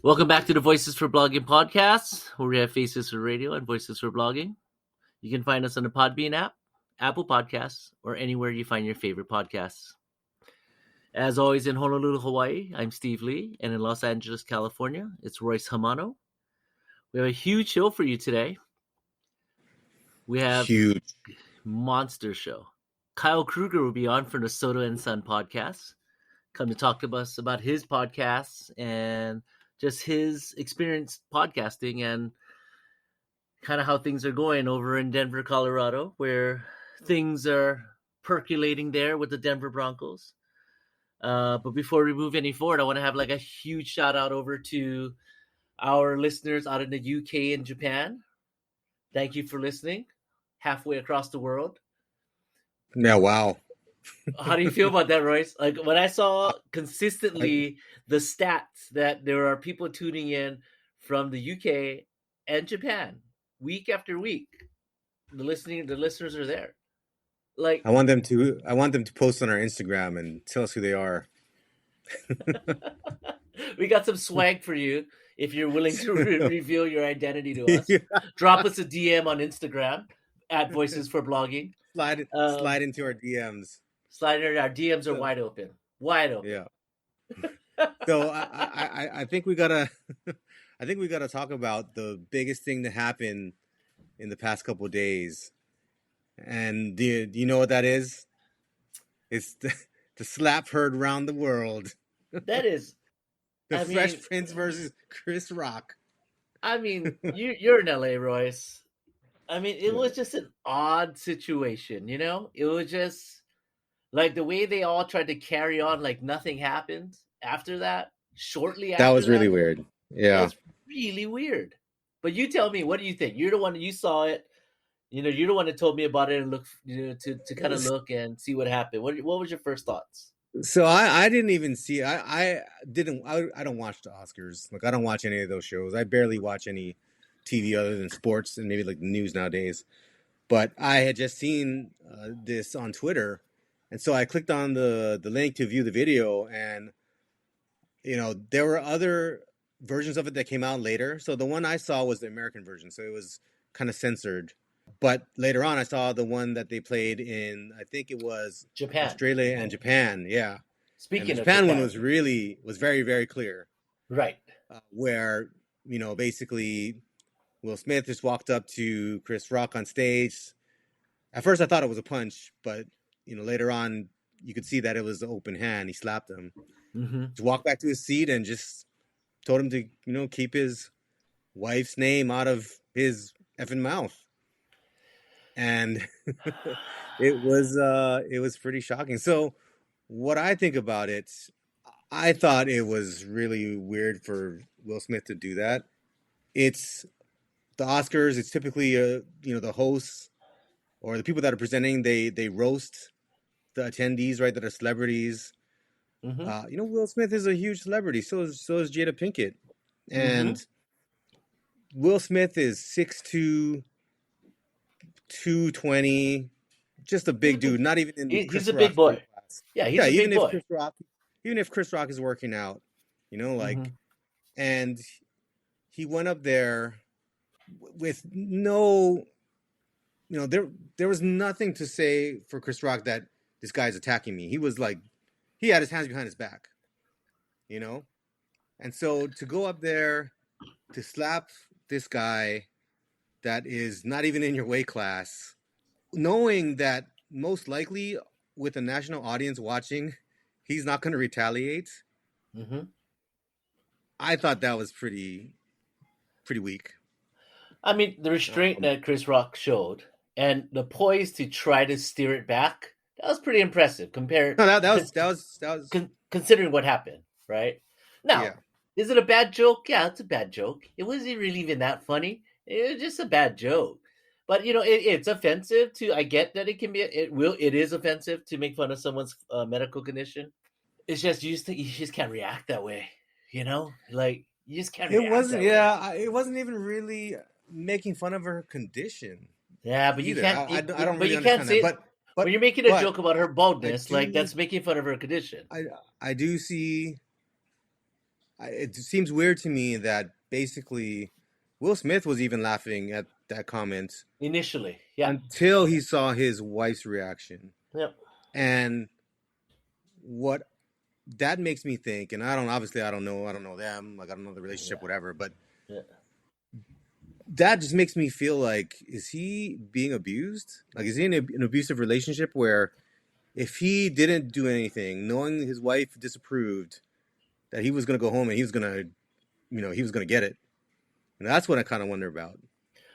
Welcome back to the Voices for Blogging podcast, where we have faces for radio and voices for blogging. You can find us on the Podbean app, Apple Podcasts, or anywhere you find your favorite podcasts. As always, in Honolulu, Hawaii, I'm Steve Lee, and in Los Angeles, California, it's Royce Hamano. We have a huge show for you today. We have Huge monster show. Kyle Kruger will be on for the Soto and Sun podcast. Come to talk to us about his podcasts and just his experience podcasting and kind of how things are going over in Denver, Colorado, where things are percolating there with the Denver Broncos. But before we move any forward, I want to have like a huge shout out over to our listeners out in the UK and Japan. Thank you for listening halfway across the world. Yeah, wow. How do you feel about that, Royce? Like when I saw consistently the stats that there are people tuning in from the UK and Japan week after week, the listeners are there. Like I want them to post on our Instagram and tell us who they are. We got some swag for you if you're willing to reveal your identity to us. Drop us a DM on Instagram at Voices for Blogging. Slide into our DMs. Our DMs are wide open. Yeah. So I think we gotta talk about the biggest thing that happened in the past couple of days. And do you know what that is? It's the slap heard around the world. That is Fresh Prince versus Chris Rock. I mean, you're in LA, Royce. I mean, it was just an odd situation, you know? It was just like the way they all tried to carry on like nothing happened after that, shortly after that. Was really weird. Yeah. That's really weird. But you tell me, what do you think? You're the one you saw it. You know, you're the one that told me about it and look, to kind of look and see what happened. What was your first thoughts? So I didn't even see. I don't watch the Oscars. Like I don't watch any of those shows. I barely watch any TV other than sports and maybe like the news nowadays. But I had just seen this on Twitter, and so I clicked on the link to view the video, and there were other versions of it that came out later. So the one I saw was the American version, so it was kind of censored. But later on, I saw the one that they played in, I think it was Japan, Australia, and Japan. Yeah. Speaking of Japan one was very, very clear. Right. Where, basically Will Smith just walked up to Chris Rock on stage. At first I thought it was a punch, but, later on you could see that it was an open hand. He slapped him. Mm-hmm. Just walked back to his seat and just told him to, keep his wife's name out of his effing mouth. And it was pretty shocking. So what I think about it, I thought it was really weird for Will Smith to do that. It's the Oscars. It's typically, the hosts or the people that are presenting, they roast the attendees, right? That are celebrities. Mm-hmm. Will Smith is a huge celebrity. So is Jada Pinkett. And Will Smith is 6'2", 220, just a big dude. Not even in he's a big boy. Yeah, he's a big boy. Even if Chris Rock is working out, and he went up there with no, there was nothing to say for Chris Rock that this guy's attacking me. He was like, he had his hands behind his back, and so to go up there to slap this guy that is not even in your weight class, knowing that most likely with a national audience watching, he's not going to retaliate. Mm-hmm. I thought that was pretty weak. I mean, the restraint that Chris Rock showed and the poise to try to steer it back, that was pretty impressive compared. No, that was considering what happened, right? Now, Is it a bad joke? Yeah, it's a bad joke. It wasn't really even that funny. It was just a bad joke. But, it's offensive to, I get that it is offensive to make fun of someone's medical condition. It's just, you just can't react that way, Like, you just can't react that way. It wasn't even really making fun of her condition. Yeah, but either. You can't. I don't really you can't say that. But when you're making a joke about her baldness, like that's making fun of her condition. I do see it seems weird to me that basically Will Smith was even laughing at that comment Initially, yeah, until he saw his wife's reaction. yep, And what that makes me think, and obviously I don't know them, like I don't know the relationship, yeah, whatever, but yeah. that just makes me feel like, is he being abused? Like, is he in an abusive relationship where if he didn't do anything, knowing his wife disapproved, that he was going to go home and he was going to, he was going to get it? And that's what I kind of wonder about.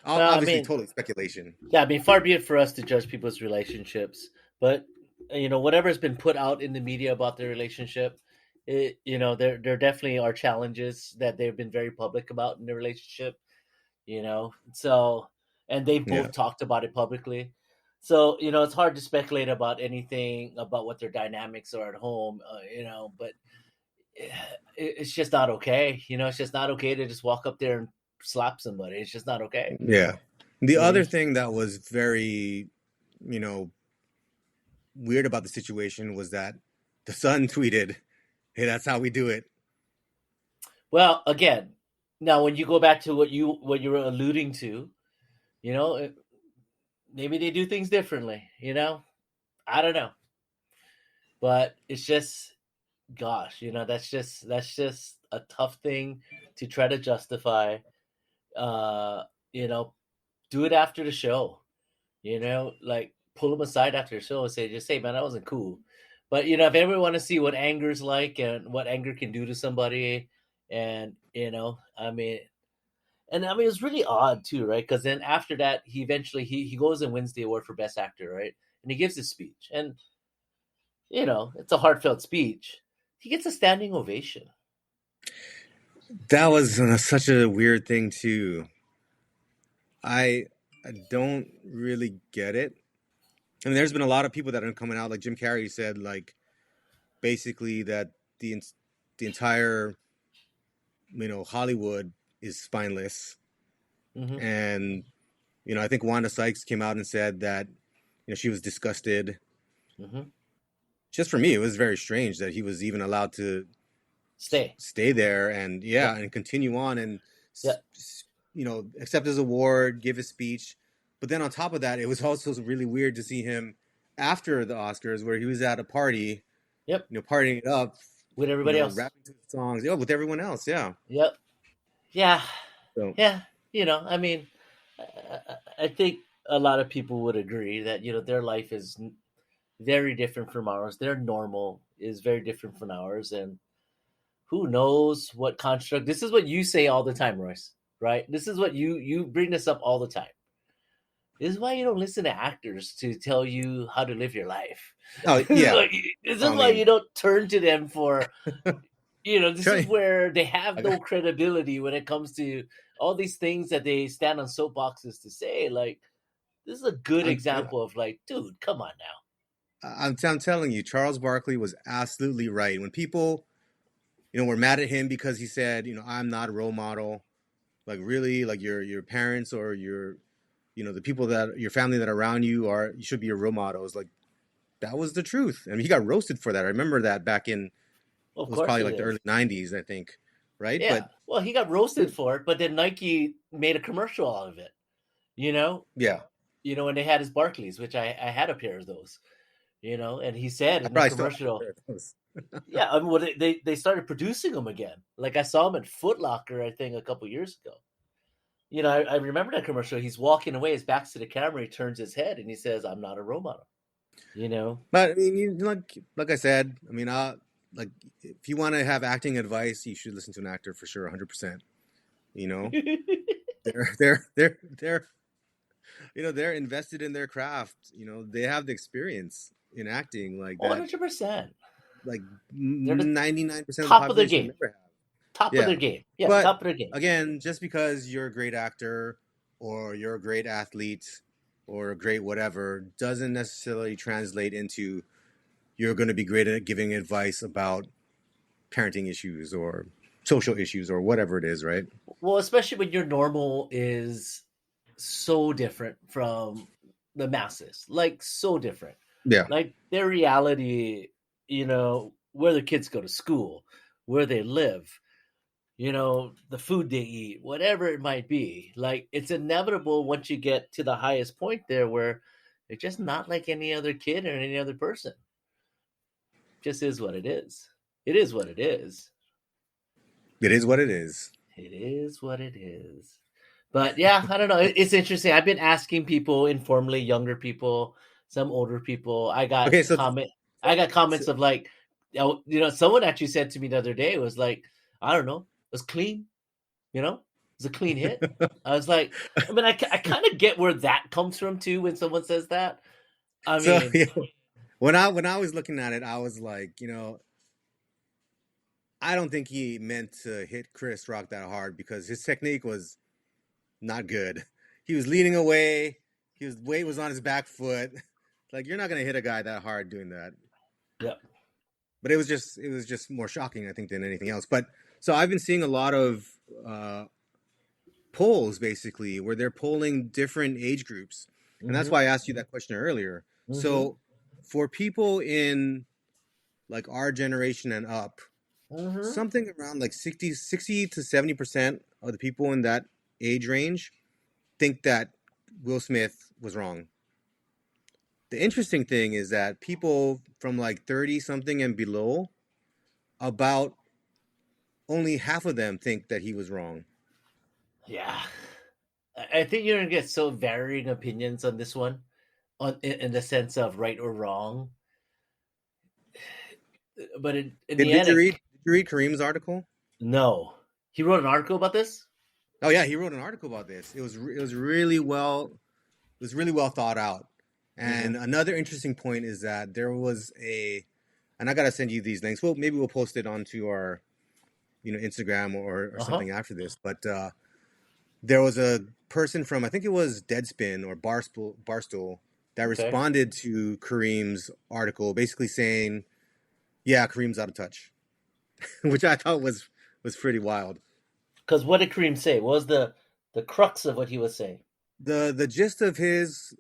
Well, I Obviously, mean, totally speculation. yeah, I mean, far be it for us to judge people's relationships, but whatever's been put out in the media about their relationship, there definitely are challenges that they've been very public about in their relationship. So, and they've Yeah. both talked about it publicly. So, it's hard to speculate about anything about what their dynamics are at home, but it's just not okay. It's just not okay to just walk up there and slap somebody. It's just not okay. Yeah. The You know, other thing that was very, you know, weird about the situation was that the son tweeted, "Hey, that's how we do it." Well, again, now when you go back to what you were alluding to, you know, it, maybe they do things differently. I don't know, but it's just, gosh, that's just a tough thing to try to justify. Uh, you know, do it after the show. Like pull them aside after the show and say, just say, man, that wasn't cool. But if everyone want to see what anger's like and what anger can do to somebody, and I mean, it's really odd too, right? Because then after that, he eventually he goes and wins the award for best actor, right? And he gives his speech, and it's a heartfelt speech. He gets a standing ovation. That was such a weird thing too. I don't really get it. I mean, there's been a lot of people that are coming out, like Jim Carrey said, like basically that the entire Hollywood is spineless, Mm-hmm. and I think Wanda Sykes came out and said that she was disgusted. Mm-hmm. Just for me, it was very strange that he was even allowed to Stay. stay there and Yeah. and continue on and Yeah. accept his award, give his speech. But then on top of that, it was also really weird to see him after the Oscars where he was at a party, Yep. partying it up, With everybody else. rapping to the songs, with everyone else. Yeah. Yep. Yeah. So Yeah. I mean, I think a lot of people would agree that their life is very different from ours. Their normal is very different from ours, and who knows what construct. This is what you say all the time, Royce. Right? This is what you bring this up all the time. This is why you don't listen to actors to tell you how to live your life. oh this is yeah, why, this is I why you mean, don't turn to them for. This is try, where they have I no got, credibility when it comes to all these things that they stand on soapboxes to say. Like, this is a good yeah, example of, like, dude, come on now. I'm telling you, Charles Barkley was absolutely right. When people were mad at him because he said, I'm not a role model. Like really, like your parents or your the people that your family that are around you should be your role models. Like that was the truth. I mean, he got roasted for that. I remember that back in Well, it of was course probably he like the did. early '90s, I think, right? Yeah. But Well, he got roasted for it, but then Nike made a commercial out of it. You know, yeah, when they had his Barclays, which I had a pair of those. And he said I in the probably still have a commercial, pair of those. yeah, I mean, well, they started producing them again. Like I saw him at Foot Locker, I think, a couple years ago. I remember that commercial. He's walking away, his back's to the camera. He turns his head and he says, "I'm not a role model." You know. But I mean, like I said, I mean, like if you want to have acting advice, you should listen to an actor for sure, 100%. You know, they're they're invested in their craft. They have the experience in acting like that. 100%. Like They're the 99% of the top of their population game. will never have. Top of Yeah. their game. Yeah, But top of their game. again, just because you're a great actor or you're a great athlete or a great whatever doesn't necessarily translate into you're going to be great at giving advice about parenting issues or social issues or whatever it is, right? Well, especially when your normal is so different from the masses, like so different. Yeah. Like their reality, where the kids go to school, where they live. the food they eat, whatever it might be. Like, it's inevitable once you get to the highest point there where they're just not like any other kid or any other person. Just is what it is. It is what it is. It is what it is. It is what it is. But yeah, I don't know. It's interesting. I've been asking people informally, younger people, some older people. I got Okay, so, comments of like, someone actually said to me the other day, it was like, I don't know, it was clean, it was a clean hit. I was like, I mean, I kind of get where that comes from too when someone says that. I so mean, when I was looking at it, I was like, I don't think he meant to hit Chris Rock that hard because his technique was not good. He was leading away. His weight was on his back foot. Like, you're not gonna hit a guy that hard doing that. yeah. But it was just more shocking, I think, than anything else. But so I've been seeing a lot of polls basically where they're polling different age groups, and that's Mm-hmm. why I asked you that question earlier. Mm-hmm. So for people in like our generation and up, Mm-hmm. something around like 60 to 70% of the people in that age range think that Will Smith was wrong. The interesting thing is that people from like 30 something and below, about only half of them think that he was wrong. Yeah. I think you're gonna get so varying opinions on this one, in the sense of right or wrong. But in Did, the did end, you read did you read Kareem's article? no. He wrote an article about this. Oh yeah, he wrote an article about this. It was really well thought out. Mm-hmm. And another interesting point is that there was and I gotta send you these links. Well, maybe we'll post it onto our Instagram or Uh huh. something after this. But there was a person from, I think it was Deadspin or Barstool that Okay. responded to Kareem's article, basically saying, "Yeah, Kareem's out of touch," which I thought was pretty wild. Because what did Kareem say? What was the crux of what he was saying? The gist of his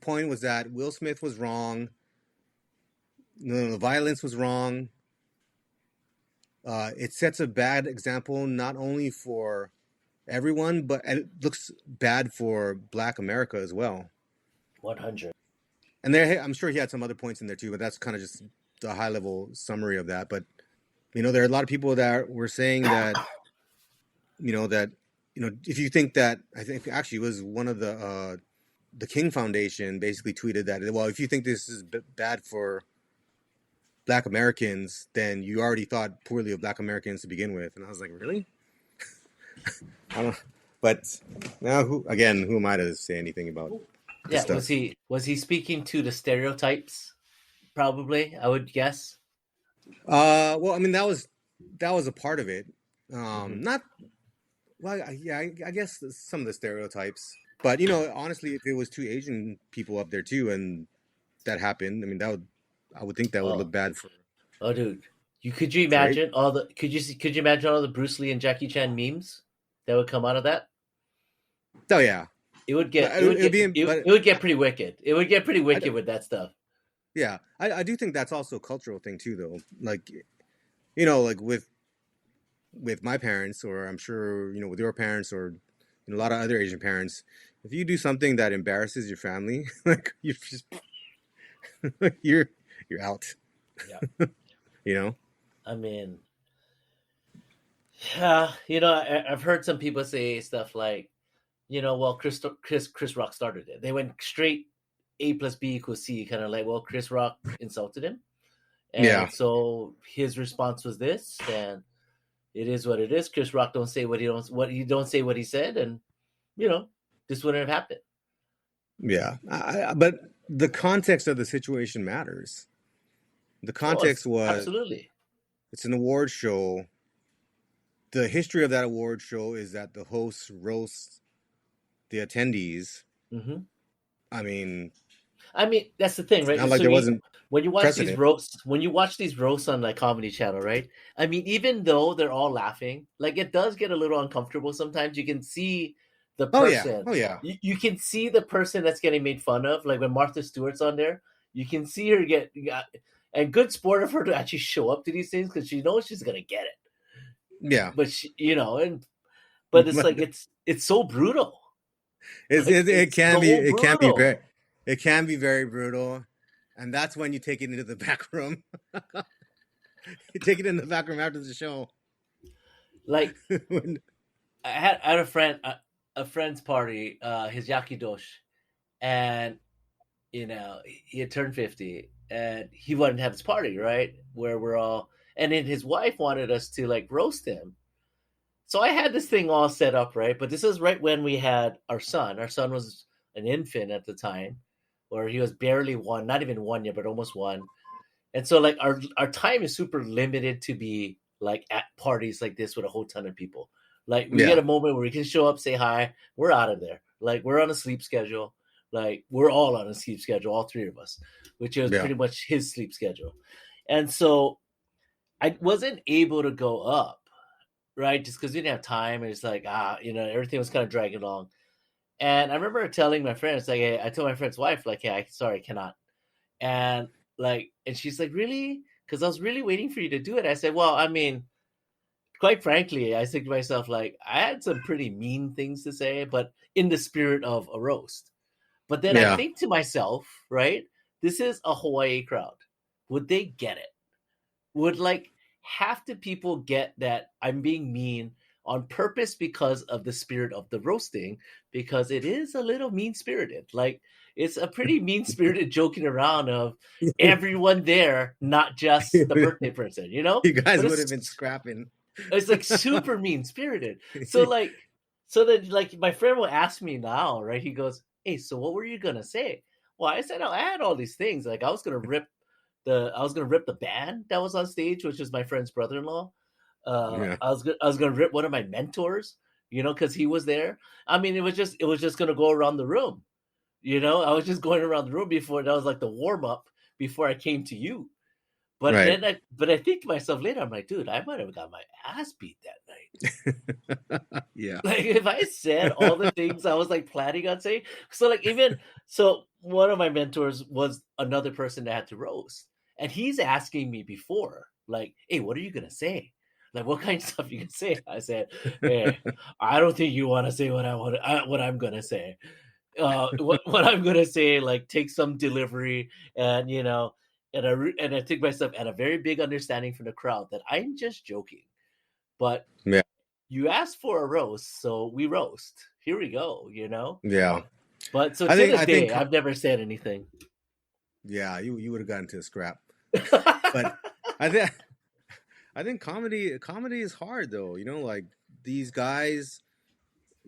point was that Will Smith was wrong. The violence was wrong. It sets a bad example not only for everyone, but it looks bad for Black America as well. 100. And there, I'm sure he had some other points in there too, but that's kind of just the high level summary of that. But there are a lot of people that were saying that that if you think that, I think actually it was one of the King Foundation basically tweeted that, well, if you think this is bad for Black Americans, then you already thought poorly of Black Americans to begin with. And I was like, really? I don't. But now, who am I to say anything about this Yeah. Was stuff? he speaking to the stereotypes? Probably, I would guess. Well, I mean, that was a part of it. Mm-hmm. Not well, yeah, I guess some of the stereotypes. But honestly, if it was two Asian people up there too, and that happened, I mean, I would think that would Oh, look bad dude. Could you for Asian. imagine all the could you imagine all the Bruce Lee and Jackie Chan memes that would come out of that? Oh yeah, It would but get it it would would get be, it, but it would get pretty wicked. It would get pretty I, wicked with that stuff. yeah, I do think that's also a cultural thing too, though. Like like with my parents, or I'm sure with your parents, or a lot of other Asian parents, if you do something that embarrasses your family, like you just you're out. Yeah. You know. I mean, yeah, I've heard some people say stuff like, well, Chris Rock started it. They went straight A plus B equals C, kind of like, well, Chris Rock insulted him, Yeah. and so his response was this, and it is what it is. Chris Rock don't say what say what he said, and you know this wouldn't have happened. Yeah. But the context of the situation matters. The Oh, context was, absolutely. it's an award show. The history of that award show is that the hosts roast the attendees. Mm-hmm. I mean, that's the thing, it's not right? like So there wasn't when you watch these precedent. roasts, on like Comedy Channel, right? I mean, even though they're all laughing, like it does get a little uncomfortable sometimes. You can see the Oh yeah. person. Oh yeah. You can see the person that's getting made fun of. Like when Martha Stewart's on there, you can see her and good sport of her to actually show up to these things because she knows she's gonna get it. Yeah. but but it's like But it's so brutal. Like it it's can be so brutal. it can be very brutal, and that's when you take it into the back room. You take it in the back room after the show. Like When- I had a friend's party, his yakidosh, and he had turned 50, and he wanted to have his party, right? Where we're all, and then his wife wanted us to like roast him. So I had this thing all set up, right? But this is right when we had our son. Our son was an infant at the time, or he was barely one, not even 1 year, but almost one. And so like our time is super limited to be like at parties like this with a whole ton of people. Like we get yeah, a moment where we can show up, say hi, we're out of there. Like we're on a sleep schedule. Like we're all on a sleep schedule, all three of us, which is yeah, pretty much his sleep schedule. And so I wasn't able to go up, right? Just because we didn't have time. And it's like, everything was kind of dragging along. And I remember telling my friends, like, hey, I told my friend's wife, like, hey, sorry, I cannot. And and she's like, really? Because I was really waiting for you to do it. I said, well, I mean, quite frankly, I think to myself, like, I had some pretty mean things to say, but in the spirit of a roast. But then I yeah. think to myself, right, this is a Hawaii crowd. Would they get it? Would like half the people get that I'm being mean on purpose because of the spirit of the roasting? Because it is a little mean spirited. Like it's a pretty mean spirited joking around of everyone there, not just the birthday person, You But guys would have been scrapping. it's like super mean spirited. So then like my friend will ask me now, right? He goes, hey, so what were you gonna say? Well, I said, I had all these things. Like I was gonna rip the band that was on stage, which is my friend's brother-in-law. Yeah, I was gonna rip one of my mentors, because he was there. I mean, it was just gonna go around the room. I was just going around the room before that was like the warm up before I came to you. right. But I think to myself later, I'm like, dude, I might have got my ass beat that night. Yeah, Like if I said all the things I was like planning on saying, so like even so, one of my mentors was another person that had to roast, and he's asking me before, like, "Hey, what are you gonna say? Like, what kind of stuff you can say?" I said, "Hey, I don't think you want to say what I'm gonna say. What I'm gonna say, like, take some delivery, and and I think myself at a very big understanding from the crowd that I'm just joking, but." yeah, You asked for a roast, so we roast. Here we go. yeah. But so I to think this I think day, I've never said anything. yeah, you would have gotten to a scrap. But I think I think comedy is hard though. Like these guys,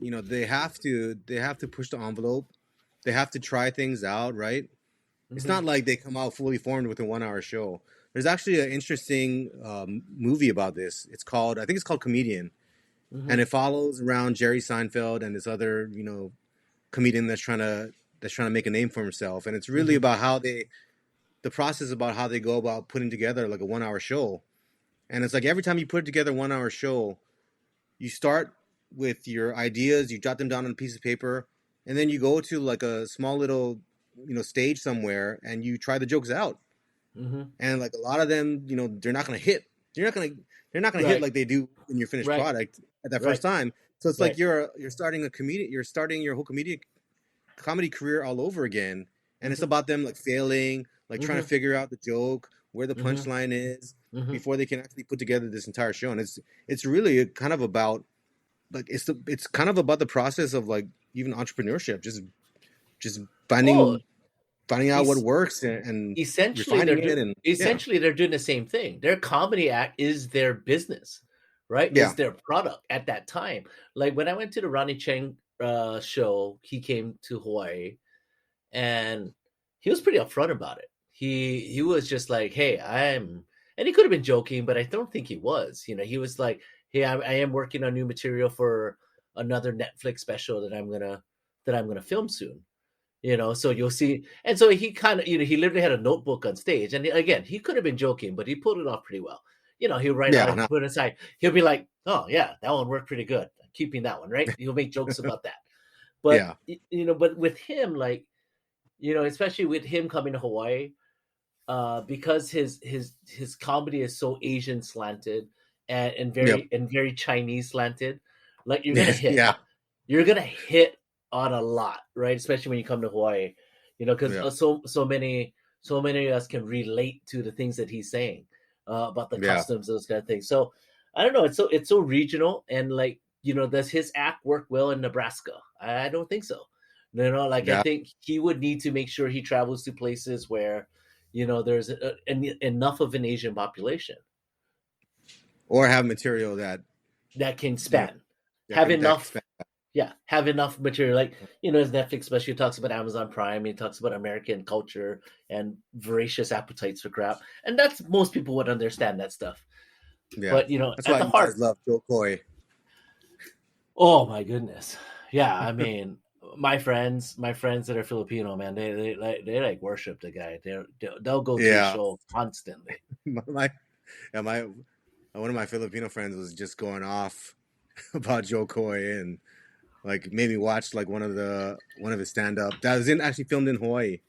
they have to push the envelope. They have to try things out, right? It's Hmm. not like they come out fully formed with a 1 hour show. There's actually an interesting movie about this. I think it's called Comedian, and Hmm. it follows around Jerry Seinfeld and this other, comedian that's trying to make a name for himself. And it's really Hmm. about the process about how they go about putting together like a 1 hour show. And it's like every time you put together a 1 hour show, you start with your ideas, you jot them down on a piece of paper, and then you go to like a small little, stage somewhere and you try the jokes out. Hmm. And like a lot of them, they're not going to hit. They're not going to hit Right. like they do in your finished Right. product at that first Right. time. So it's like Right. you're starting you're starting your whole comedy career all over again. And it's Hmm. about them like failing, like trying to Hmm. figure out the joke, where the Hmm. punchline is Hmm. before they can actually put together this entire show. And it's really kind of about like it's kind of about the process of like even entrepreneurship, just Oh, finding out what es- works and essentially refining it. And yeah, they're doing the same thing. Their comedy act is their business, right? yeah, Is their product at that time. Like when I went to the Ronnie Chang show, he came to Hawaii, and he was pretty upfront about it. He was just like, "Hey, and he could have been joking, but I don't think he was. He was like, "Hey, I am working on new material for another Netflix special that I'm gonna film soon." So you'll see. And so he kind of, he literally had a notebook on stage, and again, he could have been joking, but he pulled it off pretty well. He'll write yeah, out, no, put it aside. He'll be like, "Oh yeah, that one worked pretty good. Keeping that one, right?" He'll make jokes about that. But yeah, but with him, like especially with him coming to Hawaii, because his comedy is so Asian slanted, and Yep. very Chinese slanted, like you're gonna hit. Yeah. You're gonna hit on a lot, right? Especially when you come to Hawaii, because Yep. so many of us can relate to the things that he's saying about the Yeah. customs, those kind of things. So I don't know. It's so regional, and like does his act work well in Nebraska? I don't think so. Like I Yeah. think he would need to make sure he travels to places where there's enough of an Asian population Or have material that that can you know span, that have can enough expand. yeah, have enough material. Like, his Netflix especially talks about Amazon Prime. He talks about American culture and voracious appetites for crap. And that's most people would understand that stuff. Yeah. But, That's at why the you guys heart, love Joe Coy. oh my goodness. Yeah, I mean, my friends that are Filipino, man, they like worship the guy. They'll go to his Yeah. show constantly. My yeah, my one of my Filipino friends was just going off about Joe Coy and like made me watch like one of his stand up that was in actually filmed in Hawaii.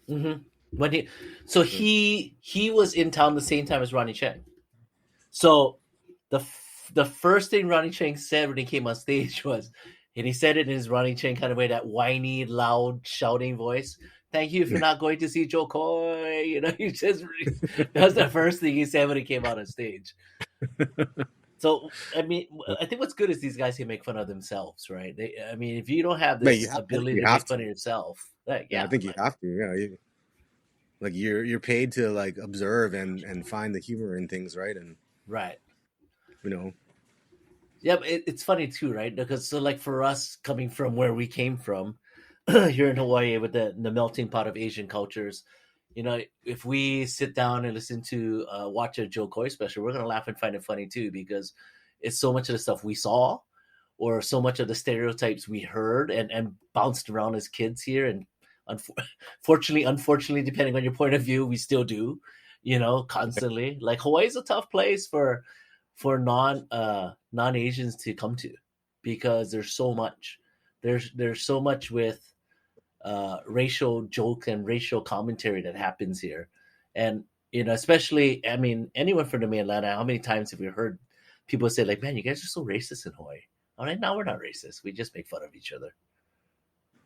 hmm When he was in town the same time as Ronnie Chang. So the first thing Ronnie Chang said when he came on stage was, and he said it in his Ronnie Chang kind of way, that whiny, loud, shouting voice. Thank you for not going to see Joe Coy. He just that's the first thing he said when he came out on stage. So I mean, I think what's good is these guys can make fun of themselves, right? I mean, if you don't have But this I think ability you to have make to. fun of yourself, like, Yeah, I yeah, think you like, have to. Yeah, like you're paid to like observe and find the humor in things, right? And right. you know, Yeah, but it's funny too, right? Because so like for us coming from where we came from here in Hawaii with the melting pot of Asian cultures, if we sit down and listen to watch a Joe Coy special, we're gonna laugh and find it funny too because it's so much of the stuff we saw or so much of the stereotypes we heard and bounced around as kids here, and unfortunately, depending on your point of view, we still do, constantly. Like Hawaii is a tough place for non Asians to come to because there's so much with racial joke and racial commentary that happens here, and especially, I mean, anyone from the mainland, how many times have we heard people say like, "Man, you guys are so racist in Hawaii." All right, now we're not racist. We just make fun of each other.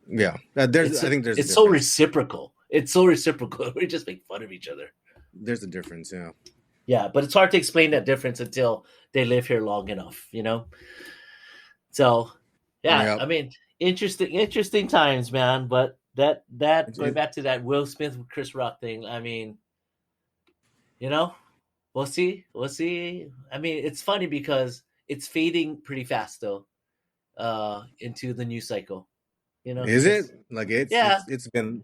yeah. There's It's I think there's a it's so difference. reciprocal. It's so reciprocal. We just make fun of each other. There's a difference. Yeah. Yeah, but it's hard to explain that difference until they live here long enough. So, yeah, Yeah. I mean, interesting times, man. But that It, going it, back to that Will Smith Chris Rock thing, I mean, you know, we'll see, we'll see. I mean, it's funny because it's fading pretty fast though, into the news cycle. is it Because like yeah, it's well, been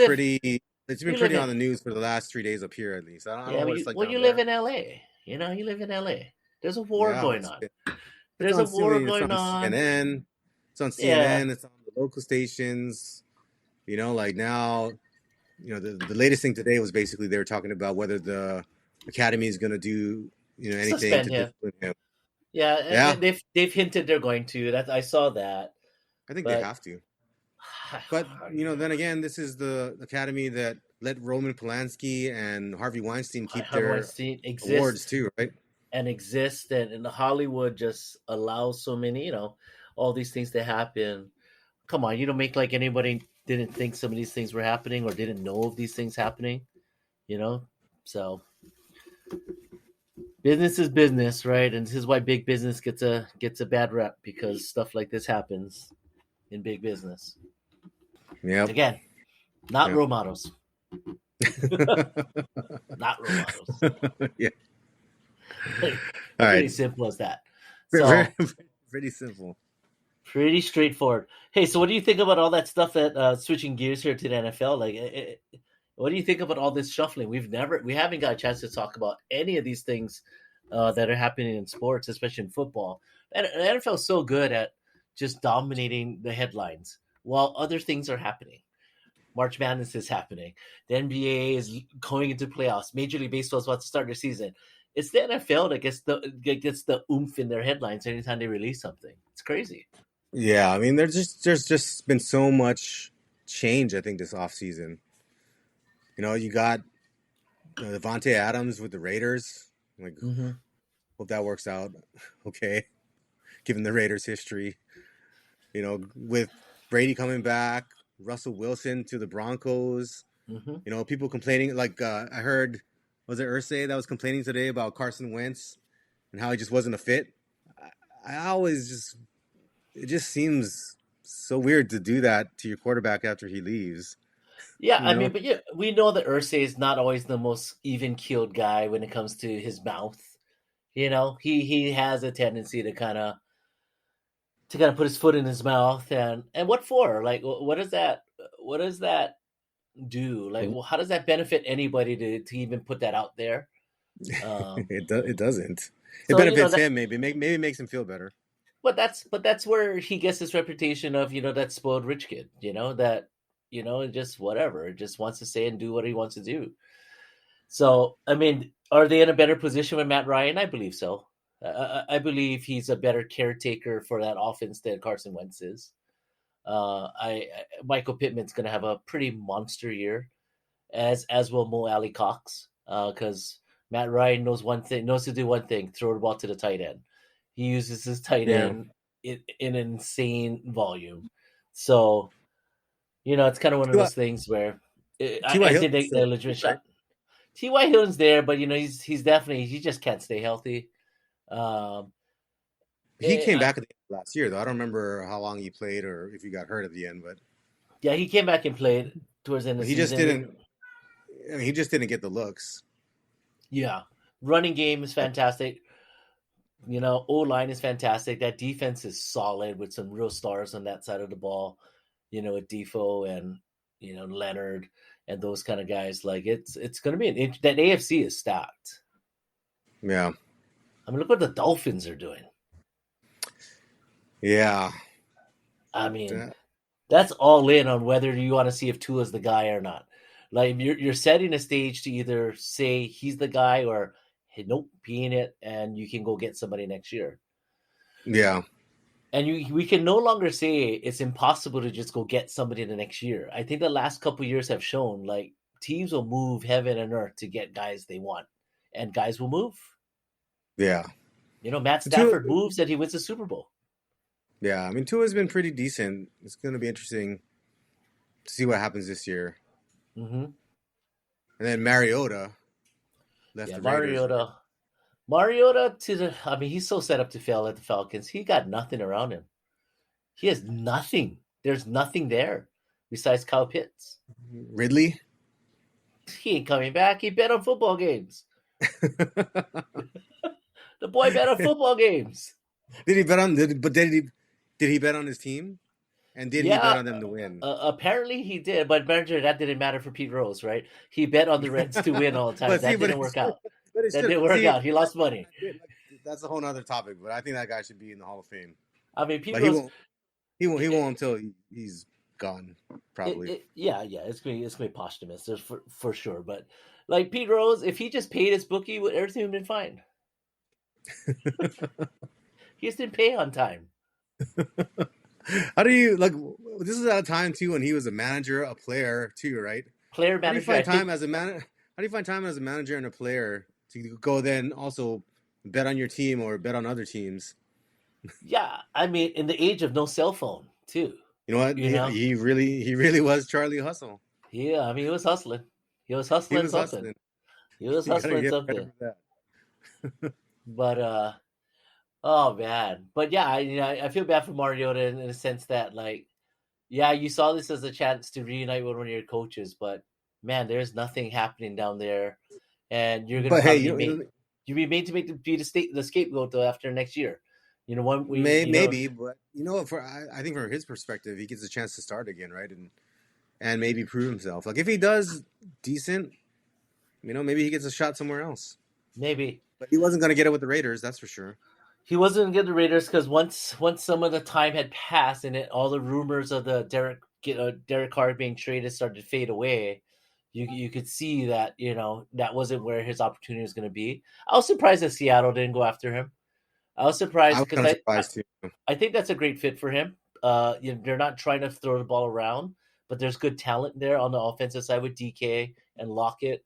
pretty it's been you live pretty on in the news for the last 3 days up here at least. I don't yeah, know well, what it's like you down live there. in L.A. You live in L.A. There's a war Yeah, going on. it's There's on a war it's going on on. CNN. It's on Yeah, CNN. It's on the local stations. Like now, the latest thing today was basically they were talking about whether the academy is going to do anything suspend to him. discipline him. Yeah, Yeah, and they've hinted they're going to. That I saw that, I think they but have to. But then again, this is the academy that let Roman Polanski and Harvey Weinstein keep Harvey their Weinstein awards exists too, right? and exists, and Hollywood just allows so many, all these things to happen. Come on, you don't make like anybody didn't think some of these things were happening or didn't know of these things happening, you know. So business is business, right? And this is why big business gets a bad rep because stuff like this happens in big business. Yep. Again, not Yep. role models, not role models. Yeah. All Pretty right. simple as that. Very, So pretty simple. pretty straightforward. Hey, so what do you think about all that stuff that switching gears here to the NFL? Like, what do you think about all this shuffling? We haven't got a chance to talk about any of these things that are happening in sports, especially in football. And the NFL is so good at just dominating the headlines while other things are happening. March Madness is happening. The NBA is going into playoffs. Major League Baseball is about to start their season. It's the NFL that gets the oomph in their headlines anytime they release something. It's crazy. Yeah, I mean, there's just been so much change. I think this offseason. You got Devontae Adams with the Raiders. Like, Mm-hmm. Hope that works out. Okay, given the Raiders' history, with Brady coming back, Russell Wilson to the Broncos. Mm-hmm. People complaining. Like I heard, was it Ursay that was complaining today about Carson Wentz and how he just wasn't a fit? I always just it just seems so weird to do that to your quarterback after he leaves. Yeah, You I know, mean, but yeah, we know that Ursay is not always the most even-keeled guy when it comes to his mouth. He has a tendency to kind of put his foot in his mouth, and what for? Like, what does that? What does that do? Like, well, how does that benefit anybody to even put that out there? Um, it doesn't. It so benefits him maybe makes him feel better. but that's where he gets his reputation of that spoiled rich kid. That just whatever, just wants to say and do what he wants to do. So I mean, are they in a better position with Matt Ryan? I believe so. I believe he's a better caretaker for that offense than Carson Wentz is. Michael Pittman's going to have a pretty monster year, as will Mo Alley Cox, because Matt Ryan knows to do one thing: throw the ball to the tight end. He uses his tight Yeah. end in an insane volume. So it's kind of one of T.Y. those things where T.Y. I think Hilton's they still legit right. shot. T.Y. Hilton's there, but he's definitely he just can't stay healthy. Um, He came I, back at the end of last year, though. I don't remember how long he played or if he got hurt at the end, yeah, he came back and played towards the end of but the he just season. didn't. I mean, he just didn't get the looks. Yeah, running game is Yeah. fantastic. O line is fantastic. That defense is solid with some real stars on that side of the ball. With Defoe and Leonard and those kind of guys. Like it's going to be that AFC is stacked. Yeah. I mean, look what the Dolphins are doing. Yeah. I mean, That- that's all in on whether you want to see if Tua's the guy or not. Like you're setting a stage to either say he's the guy or hey, nope, he ain't it, and you can go get somebody next year. yeah. And we can no longer say it's impossible to just go get somebody the next year. I think the last couple years have shown like teams will move heaven and earth to get guys they want, and guys will move. Yeah. Matt Tua, Stafford moves and he wins the Super Bowl. yeah. I mean, Tua's been pretty decent. It's going to be interesting to see what happens this year. Mm-hmm. And then Mariota left Yeah, the Raiders, right? Mariota I mean, he's so set up to fail at the Falcons. He got nothing around him. He has nothing. There's nothing there besides Kyle Pitts. Ridley. He ain't coming back. He bet on football games. The boy bet on football games. Did he bet on? Did he bet on his team? And did he bet Yeah, on them to win? apparently he did, but manager, that didn't matter for Pete Rose, right? He bet on the Reds to win all the time. but see, That didn't work out. but it That should didn't work see. out. He lost money. That's a whole other topic. But I think that guy should be in the Hall of Fame. I mean, Pete But he Rose. won't. He won't until he's gone. Probably. Yeah, it's gonna be posthumous, there's for sure. But like Pete Rose, if he just paid his bookie, everything would have been fine. He just didn't pay on time. How do you like? This is at a time too when he was a manager, a player too, right? Player How do you manager, I find time think. as a man? How do you find time as a manager and a player to go then also bet on your team or bet on other teams? Yeah, I mean, in the age of no cell phone, too. You know what? You know, He really was Charlie Hustle. yeah. I mean, he was hustling. He was He hustling was something. hustling. He was You gotta hustling give credit something. for that. But oh man. But yeah, I feel bad for Mariota in a sense that like, yeah, you saw this as a chance to reunite with one of your coaches, but man, there's nothing happening down there, and you're gonna But hey, probably be made to be the scapegoat though after next year. One we maybe, but I think from his perspective, he gets a chance to start again, right? And maybe prove himself. Like if he does decent, maybe he gets a shot somewhere else. maybe But he wasn't going to get it with the Raiders, that's for sure. he wasn't gonna get the Raiders because once some of the time had passed and all the rumors of the Derek Carr being traded started to fade away, you could see that that wasn't where his opportunity was going to be. I was surprised that Seattle didn't go after him. I was I surprised was because kind of surprised too. I think that's a great fit for him. They're not trying to throw the ball around, but there's good talent there on the offensive side with DK and Lockett,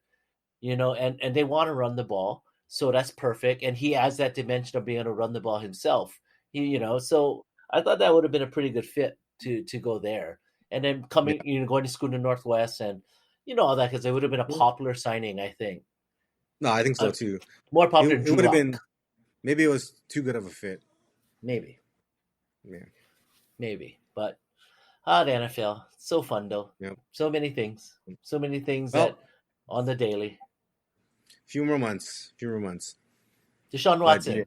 and they want to run the ball. So that's perfect. And he has that dimension of being able to run the ball himself. So I thought that would have been a pretty good fit to go there. And then Yeah. going to school in the Northwest and all that, because it would have been a popular signing, I think. No, I think so too. More It popular than it Drew would have Lock. been, maybe it was too good of a fit. Maybe. Yeah. Maybe. But the NFL. So fun though. Yeah. So many things. So many things that Well, on the daily. few more months. Deshaun But yeah. Watson.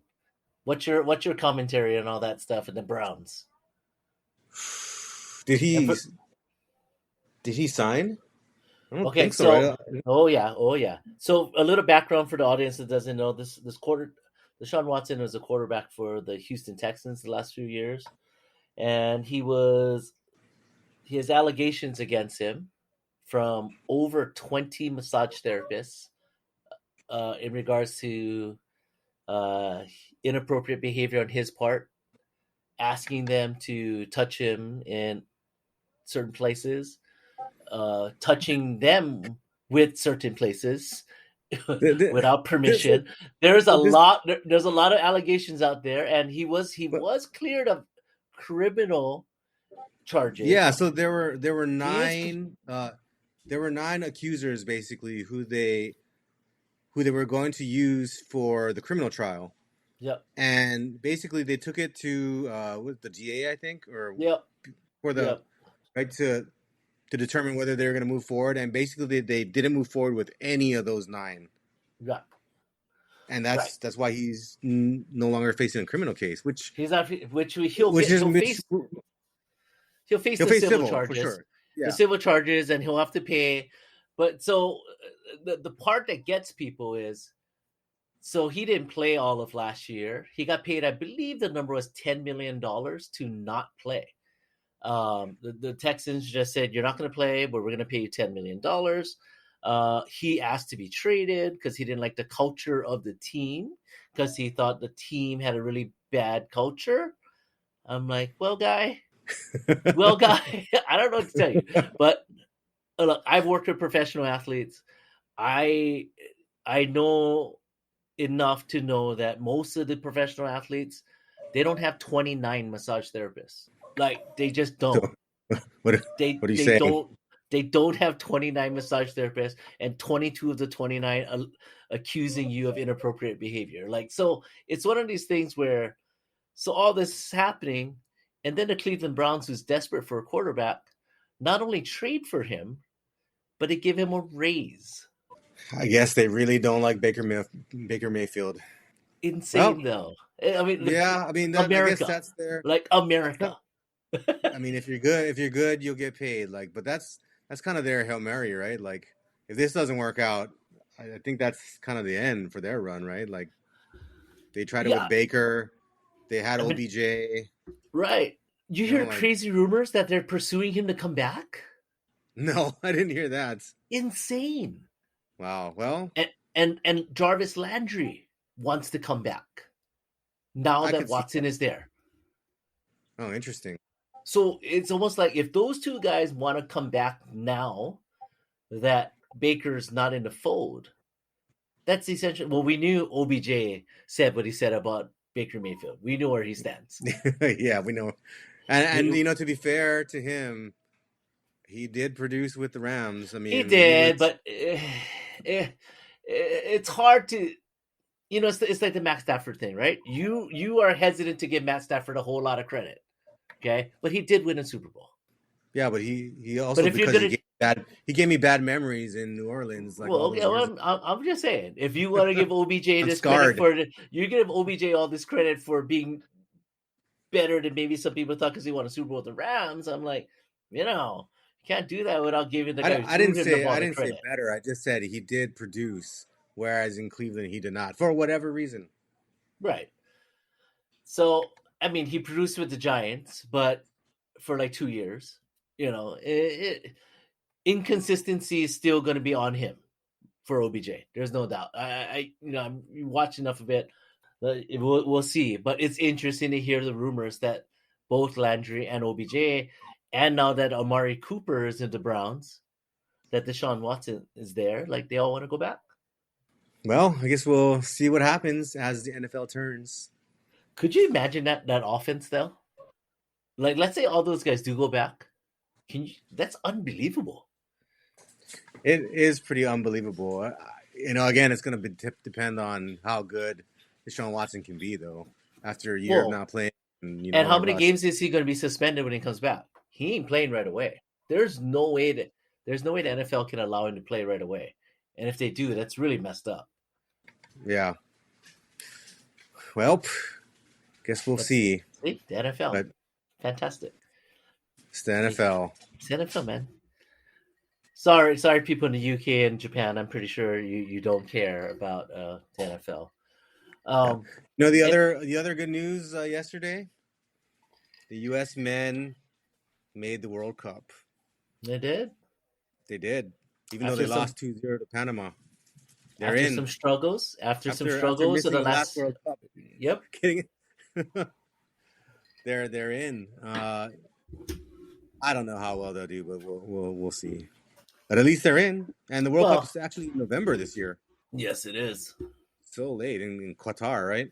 What's your commentary on all that stuff in the Browns? Did And he for, did he sign? I don't okay, think so, so right? oh yeah. So a little background for the audience that doesn't know this quarter. Deshaun Watson was a quarterback for the Houston Texans the last few years, and he has allegations against him from over 20 massage therapists in regards to uh, inappropriate behavior on his part, asking them to touch him in certain places, touching them with certain places The, the, without this, permission. There's a this, lot. There's a lot of allegations out there, and he was but cleared of criminal yeah. charges. So there were He is. nine accusers basically who they were going to use for the criminal trial, Yep. and basically they took it to with the DA, I think, or Yep. for the Yep. right to determine whether they were going to move forward, and basically they didn't move forward with any of those nine. Right. And Right. that's why he's no longer facing a criminal case, which He's not. Which which is which he'll face he'll the face civil civil for charges, sure. Yeah. and he'll have to pay. But so the part that gets people is, so he didn't play all of last year. He got paid, I believe the number was $10 million to not play. The Texans just said, "You're not going to play, but we're going to pay you $10 million." He asked to be traded because he didn't like the culture of the team, because he thought the team had a really bad culture. I'm like, well, guy, I don't know what to tell you, but look, I've worked with professional athletes. I know enough to know that most of the professional athletes, they don't have 29 massage therapists. Like, they just don't. So what They what are you they saying? don't they don't have 29 massage therapists and 22 of the 29 accusing you of inappropriate behavior. Like, so it's one of these things where, so all this is happening, and then the Cleveland Browns, who's desperate for a quarterback, not only trade for him, but they give him a raise. I guess they really don't like Baker Mayfield. Insane Well, though. I mean, yeah. I mean that. I guess America, that's their. like That's kind America. I mean, if you're good, you'll get paid. Like, but that's kind of their Hail Mary, right? Like, if this doesn't work out, I think that's kind of the end for their run, right? Like, they tried it with Yeah, Baker, they had I mean, OBJ. right. You You know, hear like, crazy rumors that they're pursuing him to come back? no, I didn't hear that. Insane. Wow. Well, And Jarvis Landry wants to come back now I that could see Watson that. is there. Oh, interesting. So it's almost like, if those two guys want to come back now that Baker's not in the fold, that's essentially, well, we knew OBJ said what he said about Baker Mayfield. We know where he stands. Yeah, we know. And We, to be fair to him, he did produce with the Rams. I he mean, he did, was. but it's hard to, it's like the Matt Stafford thing, right? You are hesitant to give Matt Stafford a whole lot of credit, okay? But he did win a Super Bowl. Yeah, but he But also, if you're because gonna, he gave me bad memories in New Orleans like well, all okay, those years well, ago. I'm just saying, if you want to give OBJ I'm this credit scarred. for you give OBJ all this credit for being better than maybe some people thought because he won a Super Bowl with the Rams. I'm like, you can't do that without giving the guy who I threw didn't him the say ball I the didn't say credit. better. I just said he did produce, whereas in Cleveland he did not, for whatever reason. Right. So, I mean, he produced with the Giants, but for like 2 years, inconsistency is still going to be on him for OBJ. There's no doubt. I'm watch enough of it. We'll see. But it's interesting to hear the rumors that both Landry and OBJ, and now that Amari Cooper is in the Browns, that Deshaun Watson is there, like, they all want to go back. Well, I guess we'll see what happens as the NFL turns. Could you imagine that offense though? Like, let's say all those guys do go back. Can you? That's unbelievable. It is pretty unbelievable. Again, it's going to depend on how good Deshaun Watson can be, though. After a year of Well, not playing, and and how many Russ. games is he going to be suspended when he comes back? He ain't playing right away. There's no way the NFL can allow him to play right away. And if they do, that's really messed up. Yeah. Well, guess we'll But see. see, the NFL, But fantastic. it's the See, NFL. it's the NFL, man. Sorry, people in the UK and Japan. I'm pretty sure you don't care about the NFL. Yeah. Um, and The other good news yesterday, the U.S. men made the World Cup. they did They did, even though after they some lost 2-0 to Panama. They're after in some struggles. After some after struggles in missing the the last last. World Cup. Yep. Kidding. They're in. I don't know how well they'll do, but we'll see. But at least they're in, and the World Cup Well, is actually in November this year. yes, it is. So late in Qatar, right?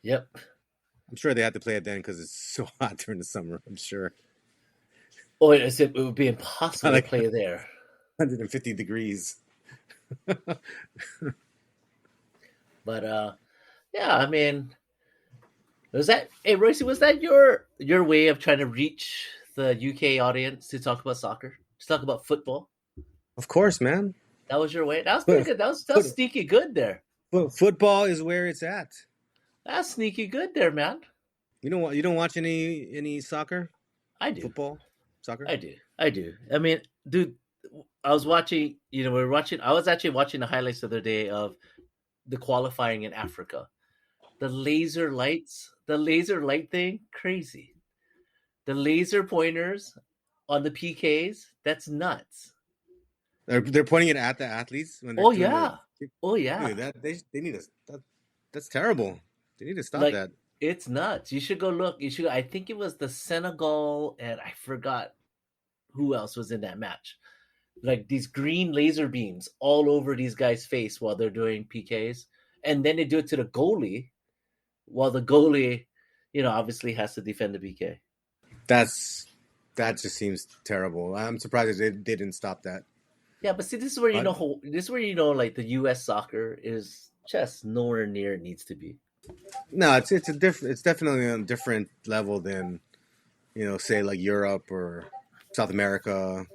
Yep. I'm sure they had to play it then because it's so hot during the summer. I'm sure. Oh, it would be It's impossible not to like play there. 150 degrees. But yeah, I mean, was that? Hey, Royce, was that your way of trying to reach the UK audience to talk about soccer, to talk about football? Of course, man. That was your way. That was pretty Foot, good. That was foot, sneaky good there. football is where it's at. That's sneaky good there, man. You don't watch any soccer, I do. football, soccer. I do. I do. I mean, dude, I was watching. We were watching. I was actually watching the highlights the other day of the qualifying in Africa. The laser light thing, crazy. The laser pointers on the PKs, that's nuts. They're pointing it at the athletes when they're Oh doing the. yeah. Oh Dude, yeah. they need to. That's terrible. They need to stop Like that. it's nuts. You should go look. You should I think it was the Senegal and I forgot who else was in that match. Like these green laser beams all over these guys' face while they're doing PKs. And then they do it to the goalie while the goalie, obviously has to defend the PK. That's that just seems terrible. I'm surprised they didn't stop that. Yeah, but see, this is where But like the U.S. soccer is just nowhere near it needs to be. no, it's definitely on a different level than say like Europe or South America.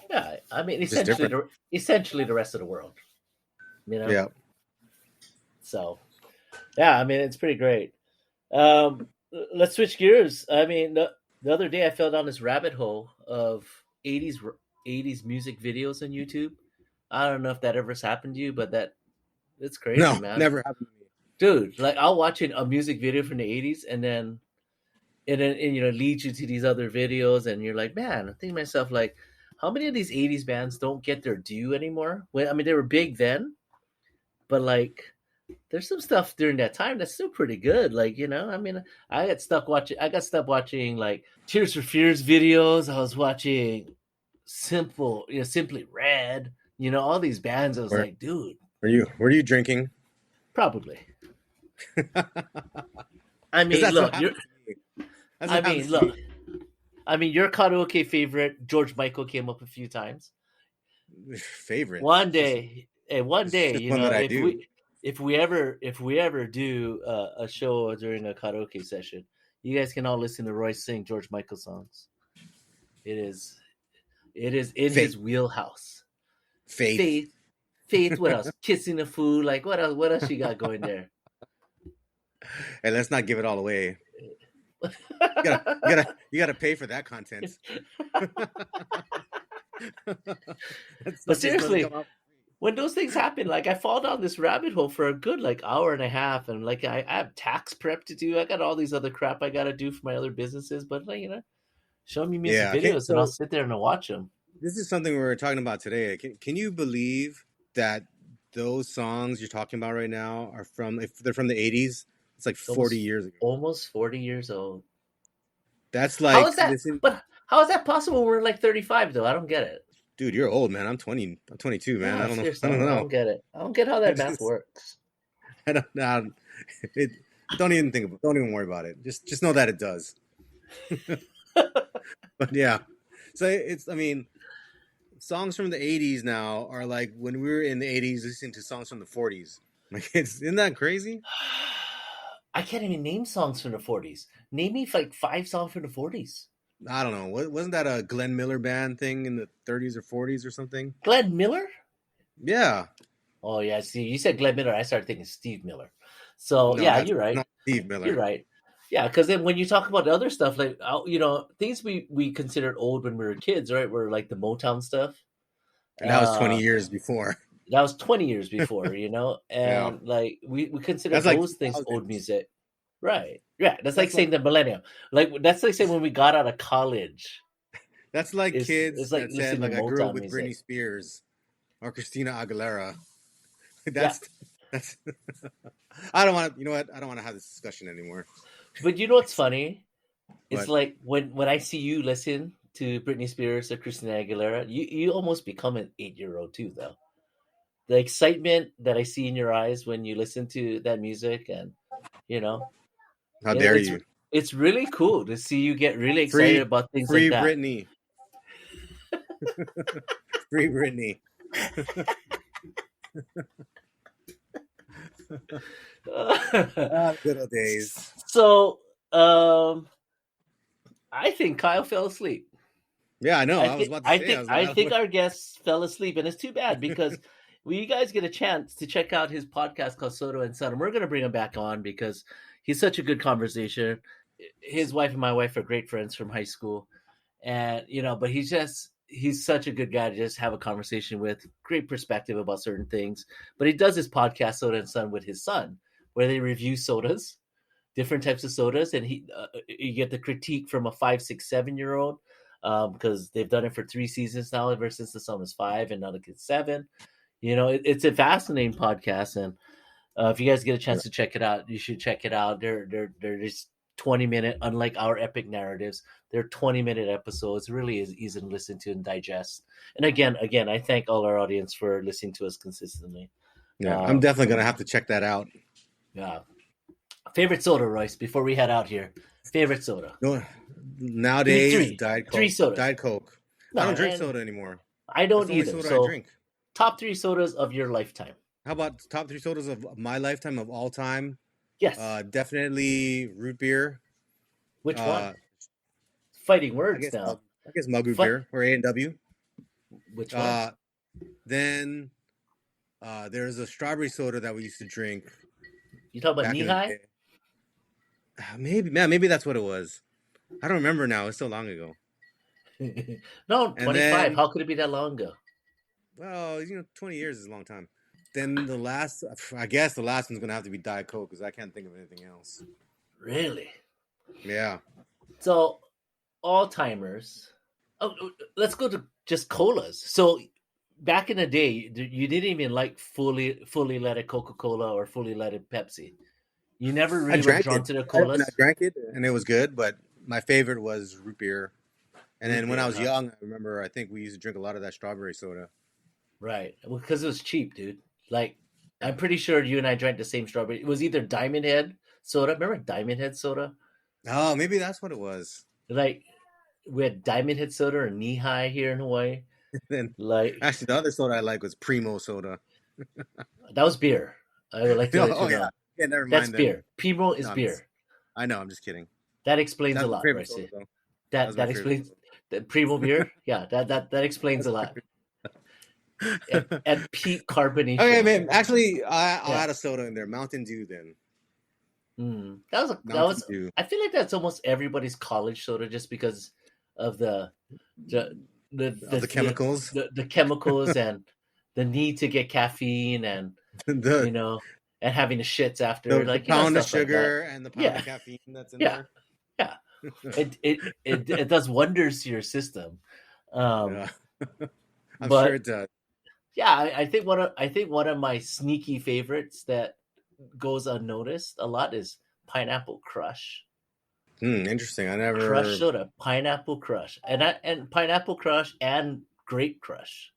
Yeah, I mean, Just different. essentially the rest of the world, you know. Yeah. So, yeah, I mean, it's pretty great. Um, let's switch gears. I mean, the other day I fell down this rabbit hole of '80s music videos on YouTube. I don't know if that ever has happened to you, but it's crazy, No, man. never happened to me. Dude, like I'll watch a music video from the '80s, and then it leads you to these other videos, and you're like, man, I think to myself, like, how many of these '80s bands don't get their due anymore? When I mean, they were big then, but like, there's some stuff during that time that's still pretty good. Like, I mean, I got stuck watching like Tears for Fears videos. I was watching Simply Red. All these bands. I was Where like, dude, were you drinking? probably. Because I mean, that's what look, happens to me. That's I what mean, happens to me. look. I mean, your karaoke favorite, George Michael, came up a few times. Favorite. One day, and one It's day, just one that I do. if we ever do a show during a karaoke session, you guys can all listen to Roy sing George Michael songs. It is it is in Faith. his wheelhouse. Faith. Faith, Faith. What else? Kissing the fool. Like what else? What else you got going there? Hey, let's not give it all away. You gotta pay for that content. But Just doesn't come seriously, out. when those things happen, like I fall down this rabbit hole for a good like hour and a half, and like I have tax prep to do. I got all these other crap I got to do for my other businesses, but like show me music Yeah. Okay. videos and I'll sit there and I'll watch them. This is something we were talking about today. Can you believe that those songs you're talking about right now are if they're from the 80s? It's like 40 years ago. Almost 40 years old. That's How like is that? listen. But how is that possible? We're like 35 though. I don't get it. Dude, you're old, man. I'm 20. I'm 22, man. I Yeah, don't know. seriously, I don't I know. don't get it. I don't get how that math Just, works. I don't know. It, don't even think about. Don't even worry about it. Just know that it does. But yeah. So it's. I mean, songs from the '80s now are like when we were in the '80s listening to songs from the '40s. Like, isn't that crazy? I can't even name songs from the 40s. Name me like 5 songs from the 40s. I don't know. Wasn't that a Glenn Miller band thing in the '30s or '40s or something? Glenn Miller? Yeah. Oh yeah, see, you said Glenn Miller. I started thinking Steve Miller. So No, yeah, that's you're right. not Steve Miller. You're right. Yeah, because then when you talk about the other stuff, like things we considered old when we were kids, right? Were like the Motown stuff. And that was 20 Uh, years before. that was 20 years before, Yeah. and like we consider That's like those things old 2000s. music, right? Yeah, that's like That's saying like the millennium. Like that's like saying when we got out of college, that's like it's kids like that said listening like to I grew up Motown with music. Britney Spears or Christina Aguilera. Yeah, That's I don't want to, you know what? I don't want to have this discussion anymore. but you know what's funny? It's But like when I see you listen to Britney Spears or Christina Aguilera, you almost become an 8-year-old too, though. The excitement that I see in your eyes when you listen to that music, and you know, how it, dare it's you? it's really cool to see you get really excited Free about things like free that. Britney. Free Britney. Ah, good old days. So, um, I think Kyle fell asleep. Yeah, I know. I I was think about to I say. I think was like, I I think don't our guest fell asleep, and it's too bad because when you guys get a chance to check out his podcast called Soto and Son, and we're going to bring him back on because he's such a good conversation. His wife and my wife are great friends from high school, and but he's such a good guy to just have a conversation with. Great perspective about certain things, but he does his podcast Soda and Son with his son, where they review sodas, different types of sodas, and you get the critique from a 5, 6, 7-year-old because they've done it for 3 seasons now, ever since the son was 5 and now the kid's 7. It's a fascinating podcast, and if you guys get a chance to check it out, you should check it out. They're just 20-minute, unlike our epic narratives. They're 20-minute episodes. It really is easy to listen to and digest. And again, I thank all our audience for listening to us consistently. Yeah, I'm Uh, definitely gonna have to check that out. yeah. Favorite soda, Royce, before we head out here. Favorite soda. No, Give me nowadays, three. Diet Three Coke. sodas. Diet Coke. I No, don't drink and soda anymore. I That's don't the only either. soda I So drink. top 3 sodas of your lifetime. How about top 3 sodas of my lifetime of all time? Yes. Definitely root beer. Which one? Uh, Fighting I words guess now. mug root Fight. beer or A&W. Which one? Uh, then there's a strawberry soda that we used to drink You talk about back knee in the high? day. Maybe that's what it was. I don't remember now. It's so long ago. No, And 25. then, How could it be that long ago? well, 20 years is a long time. Then I guess the last one's gonna have to be Diet Coke because I can't think of anything else. Really? Yeah, So, all timers. Oh, let's go to just colas. So, back in the day, you didn't even like fully leaded Coca Cola or fully leaded Pepsi. You never I really were drank drawn it. to the I colas. drank it, and it was good. But my favorite was root beer. And Root then when I beer, was huh? young, I remember I think we used to drink a lot of that strawberry soda. Right. Well, because it was cheap, dude. Like, Yeah. I'm pretty sure you and I drank the same strawberry. It was either Diamond Head soda. Remember Diamond Head soda? Oh, maybe that's what it was. Like, we had Diamond Head soda or Knee High here in Hawaii. Then Like, actually, the other soda I like was Primo soda. that was beer. I would like to let Oh you yeah, know. yeah. Never That's mind then. beer. Primo is No, beer. I know. I'm just kidding. That explains a That's my lot, favorite soda Royce. though. That That was my that favorite explains the Primo beer. Yeah, that explains soda. a lot. That's At peak okay, carbonation. man. Actually, I'll Yeah. add a soda in there. Mountain Dew then. That Mountain was. Dew. I feel like that's almost everybody's college soda, just because of the the Of the the the, chemicals. the chemicals and the need to get caffeine, and the you know and having the shits after, the like pound of stuff like that. sugar and the pound Yeah, of caffeine that's in yeah, there. yeah. It does wonders to your system. Um, Yeah, I'm sure but it does. yeah, I think one of my sneaky favorites that goes unnoticed a lot is Pineapple Crush. Interesting. I Crush never. soda, Pineapple Crush, and Pineapple Crush and Grape Crush.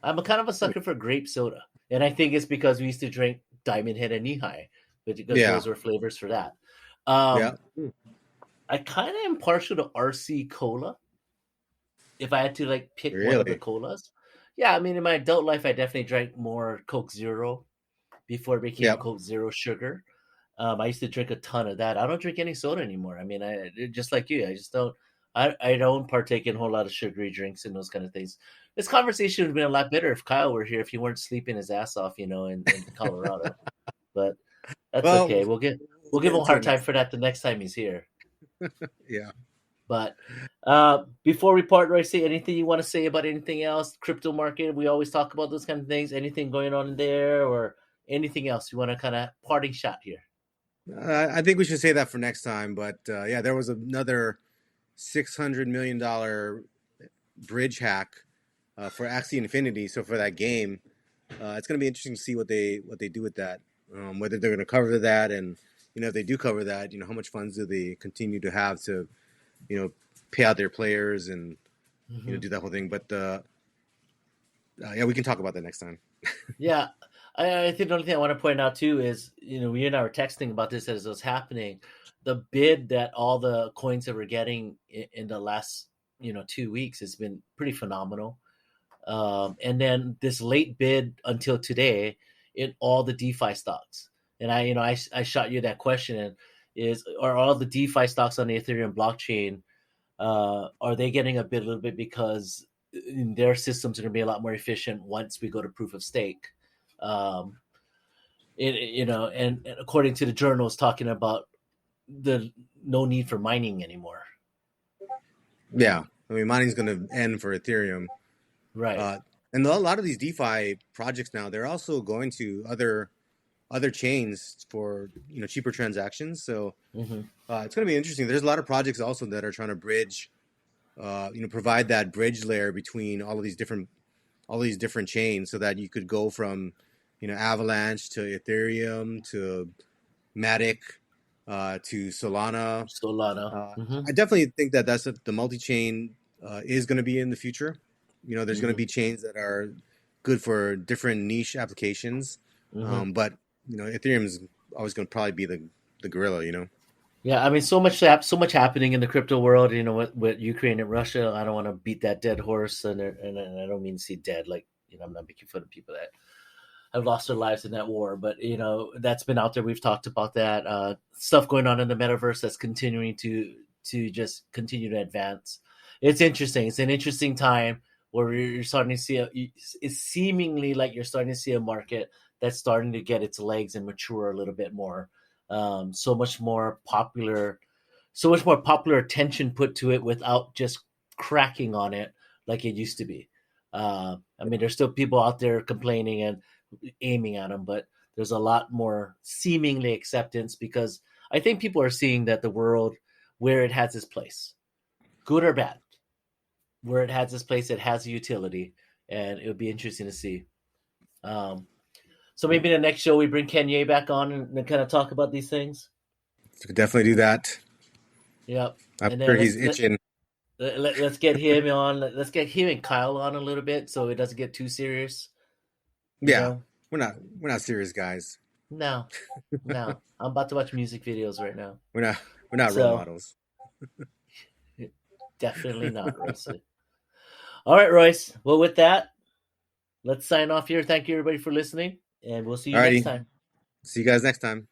I'm a kind of a sucker for grape soda, and I think it's because we used to drink Diamond Head and Knee High, because Yeah. those were flavors for that. Yeah. I kind of am partial to RC Cola. If I had to like pick one of the Really? colas, yeah. I mean, in my adult life, I definitely drank more Coke Zero before it became Yep. Coke Zero Sugar. I used to drink a ton of that. I don't drink any soda anymore. I mean, I just like you. I just don't. I don't partake in a whole lot of sugary drinks and those kind of things. This conversation would have been a lot better if Kyle were here. If he weren't sleeping his ass off, in Colorado. But that's Well, okay. we'll We'll give get him a into hard it time next for time. that the next time he's here. Yeah. But before we part, Royce, anything you want to say about anything else? Crypto market, we always talk about those kind of things. Anything going on in there or anything else you want to kind of parting shot here? I think we should say that for next time. But yeah, there was another $600 million bridge hack for Axie Infinity. So for that game, it's going to be interesting to see what they do with that. Whether they're going to cover that, and if they do cover that, how much funds do they continue to have to pay out their players and Mm-hmm. do that whole thing. But yeah, we can talk about that next time. Yeah, I think the only thing I want to point out too is, you and I were texting about this as it was happening. The bid that all the coins that we're getting in the last 2 weeks has been pretty phenomenal. And then this late bid until today in all the DeFi stocks. And I shot you that question, and are all the DeFi stocks on the Ethereum blockchain, are they getting a bit a little bit because their systems are going to be a lot more efficient once we go to proof of stake? Um, and according to the journals talking about the no need for mining anymore. Yeah, I mean, mining's going to end for Ethereum. Right. Uh, and a lot of these DeFi projects now, they're also going to other chains for cheaper transactions. So Mm-hmm. it's going to be interesting. There's a lot of projects also that are trying to bridge, provide that bridge layer between all these different chains, so that you could go from Avalanche to Ethereum to Matic to Solana. Solana. Uh, Mm-hmm. I definitely think that the multi-chain is going to be in the future. There's going to Mm-hmm. be chains that are good for different niche applications, Mm-hmm. but Ethereum is always going to probably be the gorilla. Yeah, I mean, so much happening in the crypto world. With Ukraine and Russia. I don't want to beat that dead horse, and I don't mean to see dead. Like, I'm not making fun of people that have lost their lives in that war, but that's been out there. We've talked about that stuff going on in the metaverse that's continuing to just continue to advance. It's interesting. It's an interesting time where you're starting to see it's seemingly like you're starting to see a market that's starting to get its legs and mature a little bit more. So much more popular, so much more popular attention put to it without just cracking on it like it used to be. I mean, there's still people out there complaining and aiming at them, but there's a lot more seemingly acceptance because I think people are seeing that the world, where it has its place, good or bad, where it has its place, it has a utility, and it would be interesting to see. Um, so Yep. maybe the next show we bring Kanye back on and kind of talk about these things. So could definitely do that. Yep. I'm And sure then he's itching. let's get him on. Let's get him and Kyle on a little bit so it doesn't get too serious. You Yeah, know? we're not serious guys. No, no. I'm about to watch music videos right now. We're not we're not role So models. definitely not, Royce. All right, Royce. Well, with that, let's sign off here. Thank you, everybody, for listening, and we'll see you next Alrighty, time. see you guys next time.